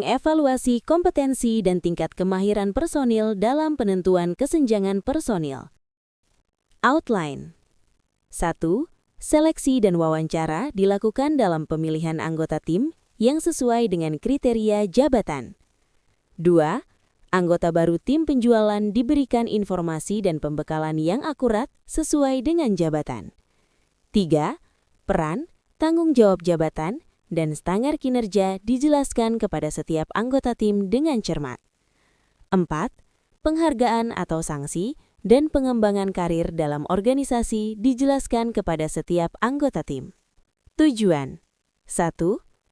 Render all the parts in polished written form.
mengevaluasi kompetensi dan tingkat kemahiran personil dalam penentuan kesenjangan personil. Outline 1. Seleksi dan wawancara dilakukan dalam pemilihan anggota tim yang sesuai dengan kriteria jabatan. 2. Anggota baru tim penjualan diberikan informasi dan pembekalan yang akurat sesuai dengan jabatan. 3. Peran, tanggung jawab jabatan, dan standar kinerja dijelaskan kepada setiap anggota tim dengan cermat. 4. Penghargaan atau sanksi dan pengembangan karir dalam organisasi dijelaskan kepada setiap anggota tim. Tujuan 1.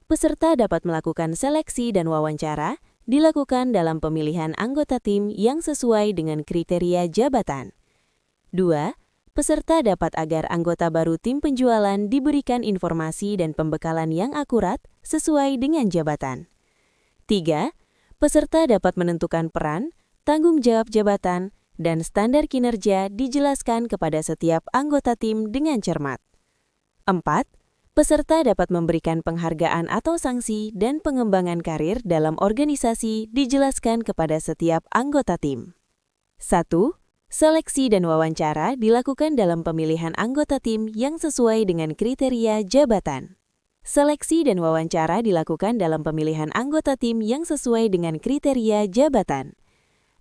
Peserta dapat melakukan seleksi dan wawancara dilakukan dalam pemilihan anggota tim yang sesuai dengan kriteria jabatan. 2. Peserta dapat agar anggota baru tim penjualan diberikan informasi dan pembekalan yang akurat sesuai dengan jabatan. 3. Peserta dapat menentukan peran, tanggung jawab jabatan, dan standar kinerja dijelaskan kepada setiap anggota tim dengan cermat. 4. Peserta dapat memberikan penghargaan atau sanksi dan pengembangan karir dalam organisasi dijelaskan kepada setiap anggota tim. 1. Seleksi dan wawancara dilakukan dalam pemilihan anggota tim yang sesuai dengan kriteria jabatan. Seleksi dan wawancara dilakukan dalam pemilihan anggota tim yang sesuai dengan kriteria jabatan.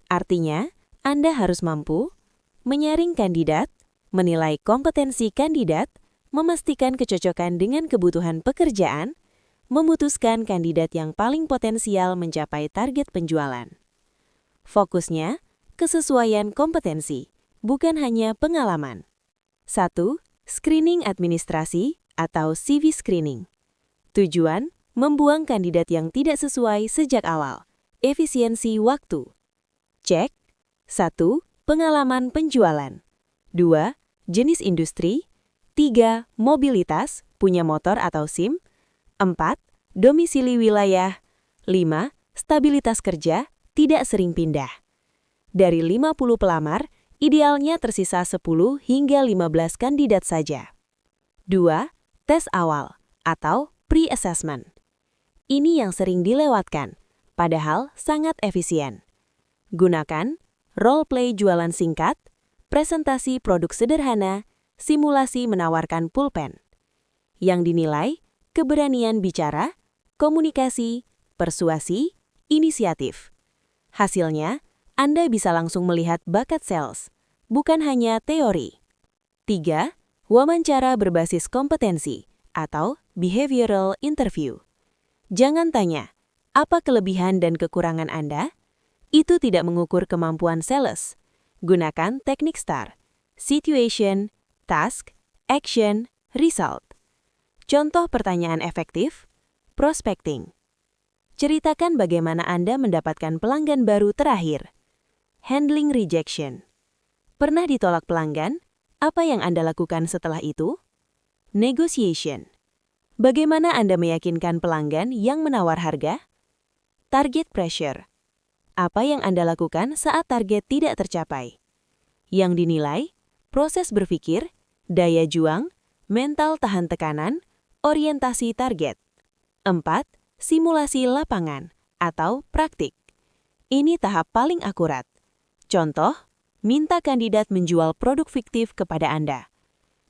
Artinya, Anda harus mampu menyaring kandidat, menilai kompetensi kandidat, memastikan kecocokan dengan kebutuhan pekerjaan, memutuskan kandidat yang paling potensial mencapai target penjualan. Fokusnya, kesesuaian kompetensi, bukan hanya pengalaman. 1. Screening administrasi atau CV screening. Tujuan, membuang kandidat yang tidak sesuai sejak awal. Efisiensi waktu. Cek. 1. Pengalaman penjualan. 2. Jenis industri. 3. Mobilitas, punya motor atau SIM. 4. Domisili wilayah. 5. Stabilitas kerja, tidak sering pindah. Dari 50 pelamar, idealnya tersisa 10 hingga 15 kandidat saja. 2. Tes awal atau pre-assessment. Ini yang sering dilewatkan, padahal sangat efisien. Gunakan role play jualan singkat, presentasi produk sederhana, simulasi menawarkan pulpen. Yang dinilai, keberanian bicara, komunikasi, persuasi, inisiatif. Hasilnya, Anda bisa langsung melihat bakat sales, bukan hanya teori. 3. Wawancara berbasis kompetensi atau behavioral interview. Jangan tanya, apa kelebihan dan kekurangan Anda? Itu tidak mengukur kemampuan sales. Gunakan teknik STAR, situation, task, action, result. Contoh pertanyaan efektif, prospecting. Ceritakan bagaimana Anda mendapatkan pelanggan baru terakhir. Handling rejection. Pernah ditolak pelanggan? Apa yang Anda lakukan setelah itu? Negotiation. Bagaimana Anda meyakinkan pelanggan yang menawar harga? Target pressure. Apa yang Anda lakukan saat target tidak tercapai? Yang dinilai, proses berpikir, daya juang, mental tahan tekanan, orientasi target. 4. Simulasi lapangan atau praktik. Ini tahap paling akurat. Contoh, minta kandidat menjual produk fiktif kepada Anda.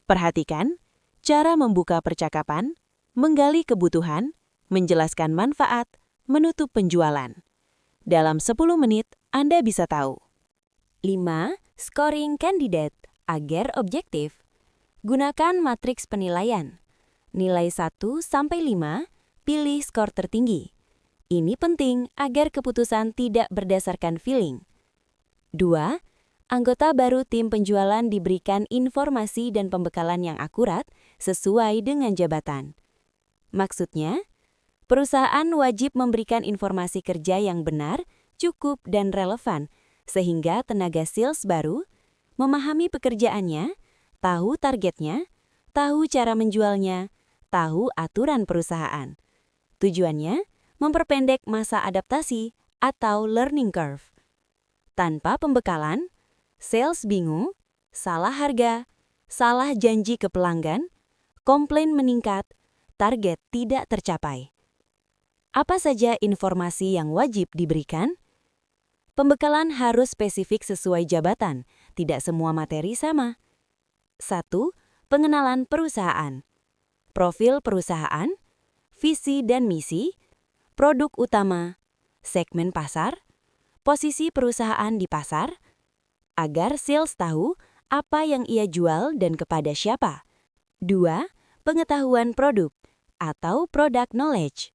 Perhatikan cara membuka percakapan, menggali kebutuhan, menjelaskan manfaat, menutup penjualan. Dalam 10 menit, Anda bisa tahu. 5. Scoring kandidat agar objektif. Gunakan matriks penilaian. Nilai 1 sampai 5, pilih skor tertinggi. Ini penting agar keputusan tidak berdasarkan feeling. 2. Anggota baru tim penjualan diberikan informasi dan pembekalan yang akurat sesuai dengan jabatan. Maksudnya, perusahaan wajib memberikan informasi kerja yang benar, cukup, dan relevan, sehingga tenaga sales baru memahami pekerjaannya, tahu targetnya, tahu cara menjualnya, tahu aturan perusahaan. Tujuannya, memperpendek masa adaptasi atau learning curve. Tanpa pembekalan, sales bingung, salah harga, salah janji ke pelanggan, komplain meningkat, target tidak tercapai. Apa saja informasi yang wajib diberikan? Pembekalan harus spesifik sesuai jabatan, tidak semua materi sama. 1. Pengenalan perusahaan. Profil perusahaan, visi dan misi, produk utama, segmen pasar, posisi perusahaan di pasar, agar sales tahu apa yang ia jual dan kepada siapa. 2. Pengetahuan produk atau product knowledge.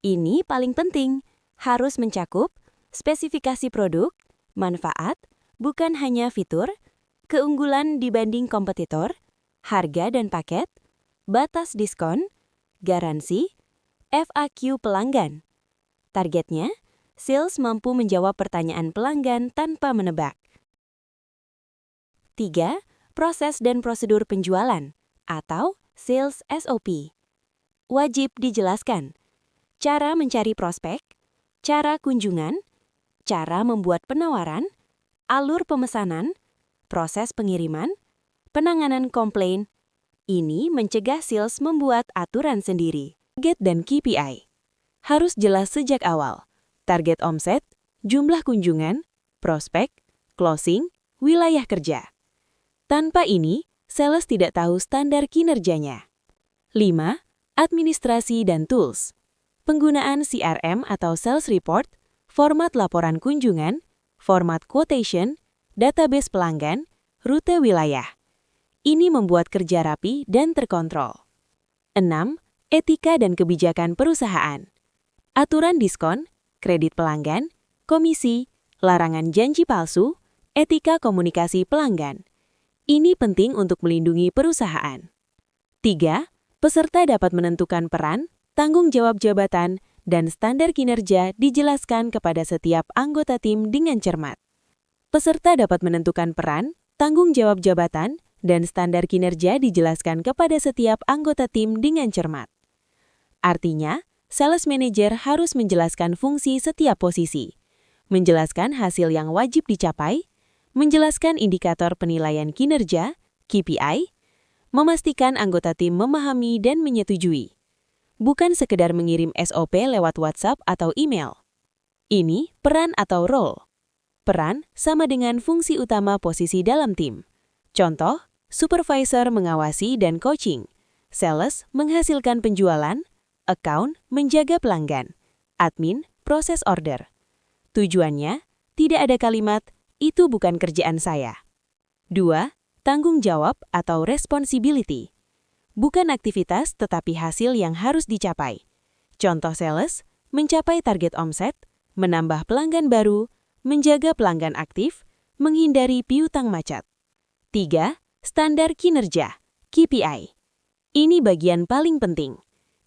Ini paling penting, harus mencakup spesifikasi produk, manfaat, bukan hanya fitur, keunggulan dibanding kompetitor, harga dan paket, batas diskon, garansi, FAQ pelanggan. Targetnya, sales mampu menjawab pertanyaan pelanggan tanpa menebak. 3. Proses dan prosedur penjualan atau sales SOP. Wajib dijelaskan. Cara mencari prospek, cara kunjungan, cara membuat penawaran, alur pemesanan, proses pengiriman, penanganan komplain. Ini mencegah sales membuat aturan sendiri. Target dan KPI harus jelas sejak awal. Target omset, jumlah kunjungan, prospek, closing, wilayah kerja. Tanpa ini, sales tidak tahu standar kinerjanya. 5. Administrasi dan tools. Penggunaan CRM atau sales report, format laporan kunjungan, format quotation, database pelanggan, rute wilayah. Ini membuat kerja rapi dan terkontrol. 6. Etika dan kebijakan perusahaan. Aturan diskon, kredit pelanggan, komisi, larangan janji palsu, etika komunikasi pelanggan. Ini penting untuk melindungi perusahaan. 3. Peserta dapat menentukan peran, tanggung jawab jabatan, dan standar kinerja dijelaskan kepada setiap anggota tim dengan cermat. Peserta dapat menentukan peran, tanggung jawab jabatan, dan standar kinerja dijelaskan kepada setiap anggota tim dengan cermat. Artinya, sales manager harus menjelaskan fungsi setiap posisi, menjelaskan hasil yang wajib dicapai, menjelaskan indikator penilaian kinerja, KPI, memastikan anggota tim memahami dan menyetujui. Bukan sekedar mengirim SOP lewat WhatsApp atau email. Ini peran atau role. Peran sama dengan fungsi utama posisi dalam tim. Contoh, supervisor mengawasi dan coaching. Sales menghasilkan penjualan, account menjaga pelanggan, admin proses order. Tujuannya, tidak ada kalimat, itu bukan kerjaan saya. 2. Tanggung jawab atau responsibility. Bukan aktivitas tetapi hasil yang harus dicapai. Contoh sales, mencapai target omset, menambah pelanggan baru, menjaga pelanggan aktif, menghindari piutang macet. 3. Standar kinerja, KPI. Ini bagian paling penting.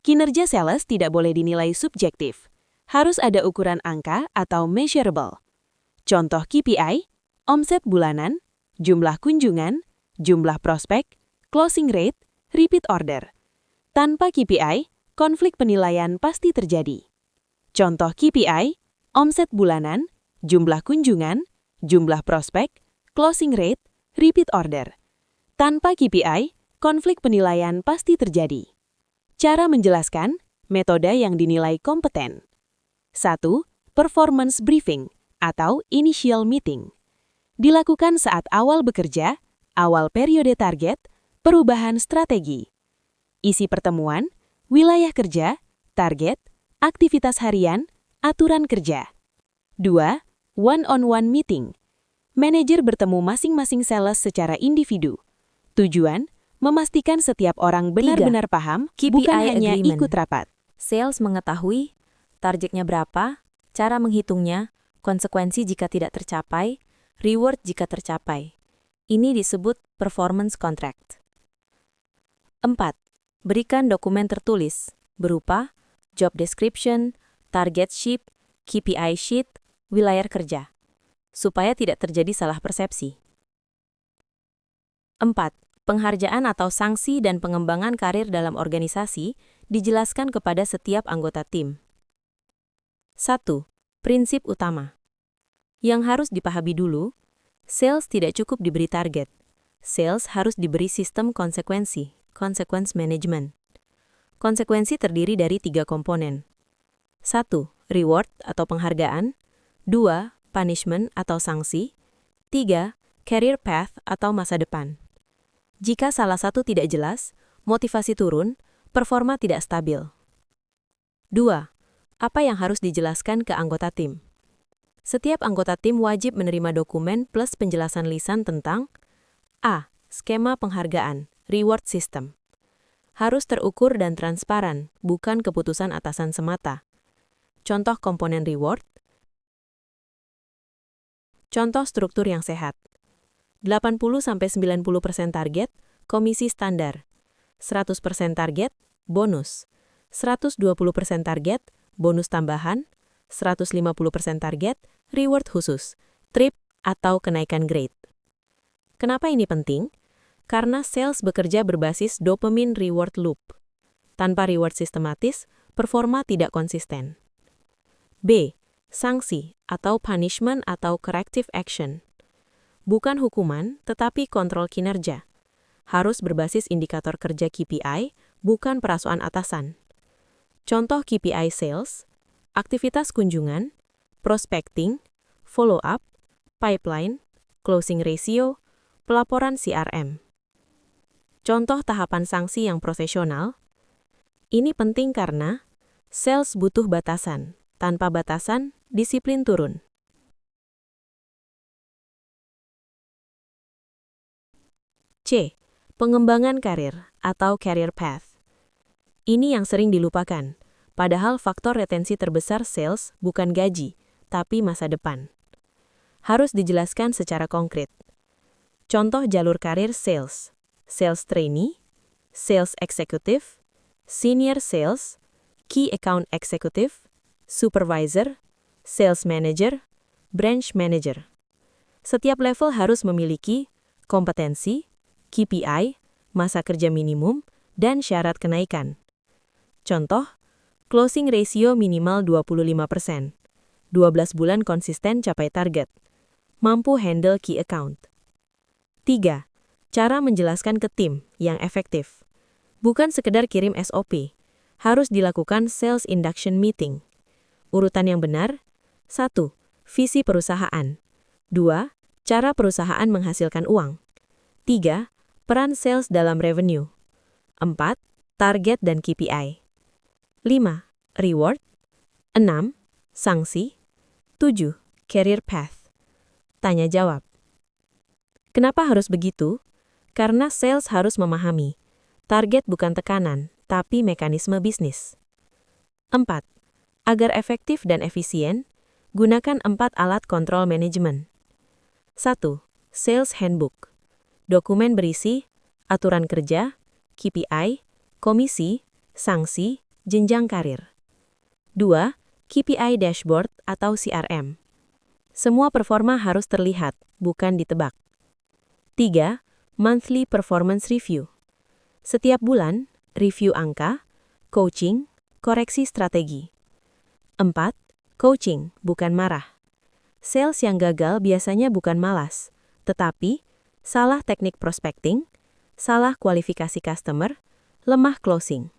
Kinerja sales tidak boleh dinilai subjektif. Harus ada ukuran angka atau measurable. Contoh KPI, omset bulanan, jumlah kunjungan, jumlah prospek, closing rate, repeat order. Tanpa KPI, konflik penilaian pasti terjadi. Contoh KPI, omset bulanan, jumlah kunjungan, jumlah prospek, closing rate, repeat order. Tanpa KPI, konflik penilaian pasti terjadi. Cara menjelaskan, metode yang dinilai kompeten. 1. Performance briefing atau initial meeting. Dilakukan saat awal bekerja, awal periode target, perubahan strategi. Isi pertemuan, wilayah kerja, target, aktivitas harian, aturan kerja. 2. One-on-one meeting. Manajer bertemu masing-masing sales secara individu. Tujuan, memastikan setiap orang benar-benar paham, bukan hanya ikut rapat. Sales mengetahui targetnya berapa, cara menghitungnya, konsekuensi jika tidak tercapai, reward jika tercapai. Ini disebut performance contract. 4. Berikan dokumen tertulis, berupa job description, target sheet, KPI sheet, wilayah kerja, supaya tidak terjadi salah persepsi. 4. Penghargaan atau sanksi dan pengembangan karir dalam organisasi dijelaskan kepada setiap anggota tim. 1. Prinsip utama. Yang harus dipahami dulu, sales tidak cukup diberi target. Sales harus diberi sistem konsekuensi, consequence management. Konsekuensi terdiri dari 3 komponen. 1. Reward atau penghargaan. 2. Punishment atau sanksi. 3. Career path atau masa depan. Jika salah satu tidak jelas, motivasi turun, performa tidak stabil. 2. Apa yang harus dijelaskan ke anggota tim? Setiap anggota tim wajib menerima dokumen plus penjelasan lisan tentang A. Skema penghargaan, reward system. Harus terukur dan transparan, bukan keputusan atasan semata. Contoh komponen reward. Contoh struktur yang sehat. 80-90% target, komisi standar. 100% target, bonus. 120% target, bonus tambahan. 150% target, reward khusus, trip atau kenaikan grade. Kenapa ini penting? Karena sales bekerja berbasis dopamine reward loop. Tanpa reward sistematis, performa tidak konsisten. B. Sanksi atau punishment atau corrective action. Bukan hukuman, tetapi kontrol kinerja. Harus berbasis indikator kerja KPI, bukan perasuan atasan. Contoh KPI sales, aktivitas kunjungan, prospecting, follow-up, pipeline, closing ratio, pelaporan CRM. Contoh tahapan sanksi yang profesional. Ini penting karena sales butuh batasan. Tanpa batasan, disiplin turun. C. Pengembangan karir atau career path. Ini yang sering dilupakan, padahal faktor retensi terbesar sales bukan gaji, tapi masa depan. Harus dijelaskan secara konkret. Contoh jalur karir sales, sales trainee, sales executive, senior sales, key account executive, supervisor, sales manager, branch manager. Setiap level harus memiliki kompetensi, KPI, masa kerja minimum, dan syarat kenaikan. Contoh, closing ratio minimal 25%, 12 bulan konsisten capai target, mampu handle key account. 3. Cara menjelaskan ke tim yang efektif. Bukan sekedar kirim SOP, harus dilakukan sales induction meeting. Urutan yang benar. 1. Visi perusahaan. 2. Cara perusahaan menghasilkan uang. 3. Peran sales dalam revenue. 4. Target dan KPI. 5. Reward. 6. Sanksi. 7. Career path. Tanya jawab. Kenapa harus begitu? Karena sales harus memahami. Target bukan tekanan, tapi mekanisme bisnis. 4. Agar efektif dan efisien, gunakan 4 alat kontrol manajemen. 1. Sales Handbook. Dokumen berisi aturan kerja, KPI, komisi, sanksi, jenjang karir. 2. KPI Dashboard atau CRM. Semua performa harus terlihat, bukan ditebak. 3. Monthly Performance Review. Setiap bulan, review angka, coaching, koreksi strategi. 4. Coaching, bukan marah. Sales yang gagal biasanya bukan malas, tetapi salah teknik prospecting, salah kualifikasi customer, lemah closing.